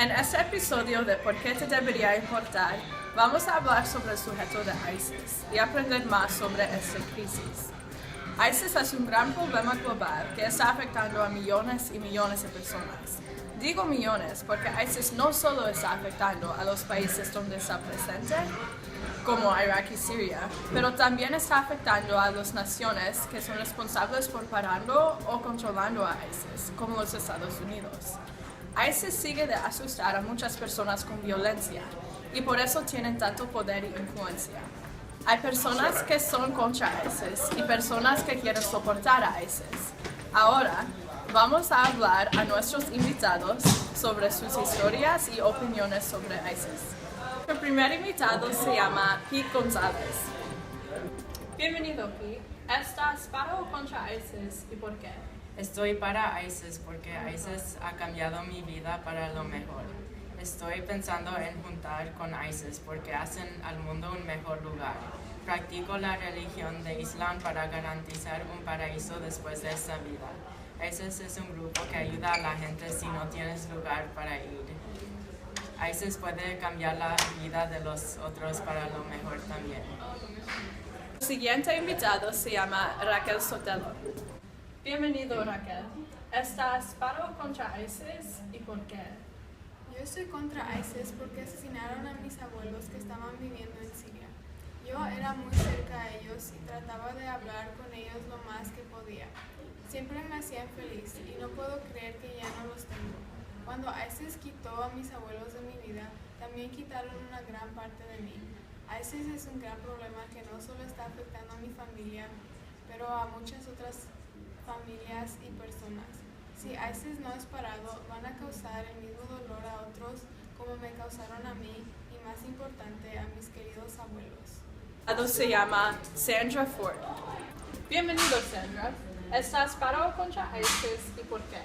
En este episodio de ¿Por qué te debería importar?, vamos a hablar sobre el sujeto de ISIS y aprender más sobre esta crisis. ISIS es un gran problema global que está afectando a millones y millones de personas. Digo millones porque ISIS no solo está afectando a los países donde está presente, como Irak y Siria, pero también está afectando a las naciones que son responsables por parando o controlando a ISIS, como los Estados Unidos. ISIS sigue de asustar a muchas personas con violencia y por eso tienen tanto poder y influencia. Hay personas que son contra ISIS y personas que quieren soportar a ISIS. Ahora, vamos a hablar a nuestros invitados sobre sus historias y opiniones sobre ISIS. Nuestro primer invitado se llama Pete González. Bienvenido, Pete. ¿Estás para o contra ISIS y por qué? Estoy para ISIS porque ISIS ha cambiado mi vida para lo mejor. Estoy pensando en juntar con ISIS porque hacen al mundo un mejor lugar. Practico la religión de Islam para garantizar un paraíso después de esta vida. ISIS es un grupo que ayuda a la gente si no tienes lugar para ir. ISIS puede cambiar la vida de los otros para lo mejor también. El siguiente invitado se llama Raquel Sotelo. Bienvenido, Raquel. ¿Estás para o contra ISIS y por qué? Yo estoy contra ISIS porque asesinaron a mis abuelos que estaban viviendo en Siria. Yo era muy cerca a ellos y trataba de hablar con ellos lo más que podía. Siempre me hacían feliz y no puedo creer que ya no los tengo. Cuando ISIS quitó a mis abuelos de mi vida, también quitaron una gran parte de mí. ISIS es un gran problema que no solo está afectando a mi familia, pero a muchas otras familias y personas. Si ISIS no es parado, van a causar el mismo dolor a otros como me causaron a mí y, más importante, a mis queridos abuelos. Se llama Sandra Ford. Bienvenido, Sandra. ¿Estás para o contra ISIS y por qué?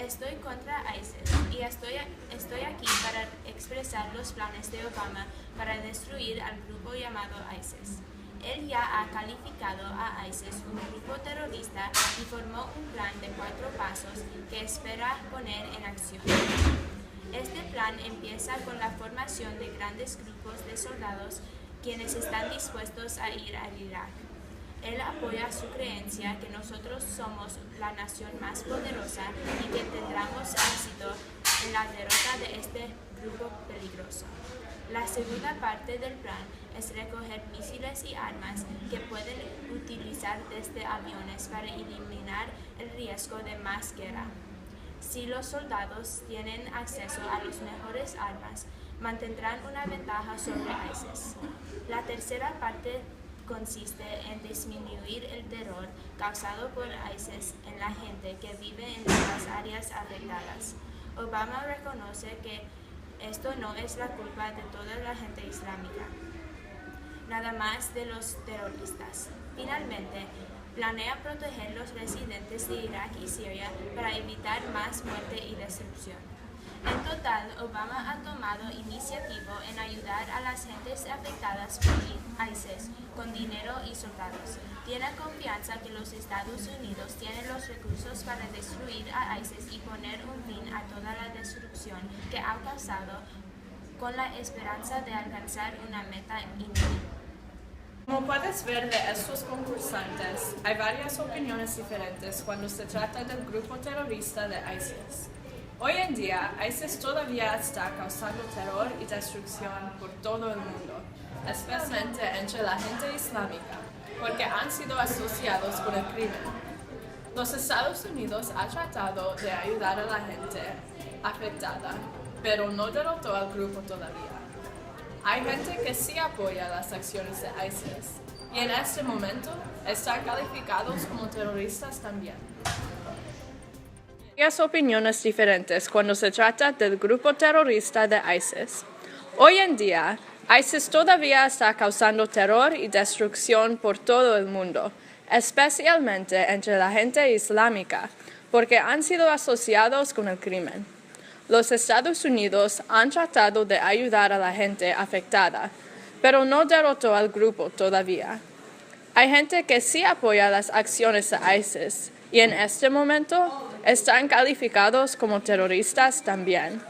Estoy contra ISIS y estoy aquí para expresar los planes de Obama para destruir al grupo llamado ISIS. Él ya ha calificado a ISIS un grupo terrorista y formó un plan de 4 pasos que espera poner en acción. Este plan empieza con la formación de grandes grupos de soldados quienes están dispuestos a ir a Irak. Él apoya su creencia que nosotros somos la nación más poderosa y que tendremos éxito en la derrota de este grupo peligroso. La segunda parte del plan es recoger misiles y armas que pueden utilizar desde aviones para eliminar el riesgo de más guerra. Si los soldados tienen acceso a las mejores armas, mantendrán una ventaja sobre ISIS. La tercera parte consiste en disminuir el terror causado por ISIS en la gente que vive en las áreas afectadas. Obama reconoce que esto no es la culpa de toda la gente islámica, nada más de los terroristas. Finalmente, planea proteger los residentes de Irak y Siria para evitar más muerte y destrucción. En total, Obama ha tomado iniciativa en ayudar a las gentes afectadas por ISIS con dinero y soldados. Tiene confianza que los Estados Unidos tienen los recursos para destruir a ISIS y poner un fin a toda la destrucción que ha causado, con la esperanza de alcanzar una meta inmediata. Como puedes ver de estos concursantes, hay varias opiniones diferentes cuando se trata del grupo terrorista de ISIS. Hoy en día, ISIS todavía está causando terror y destrucción por todo el mundo, especialmente entre la gente islámica, porque han sido asociados con el crimen. Los Estados Unidos han tratado de ayudar a la gente afectada, pero no derrotó al grupo todavía. Hay gente que sí apoya las acciones de ISIS y en este momento están calificados como terroristas también. Hay varias opiniones diferentes cuando se trata del grupo terrorista de ISIS. Hoy en día, ISIS todavía está causando terror y destrucción por todo el mundo, especialmente entre la gente islámica, porque han sido asociados con el crimen. Los Estados Unidos han tratado de ayudar a la gente afectada, pero no derrotó al grupo todavía. Hay gente que sí apoya las acciones de ISIS y en este momento están calificados como terroristas también.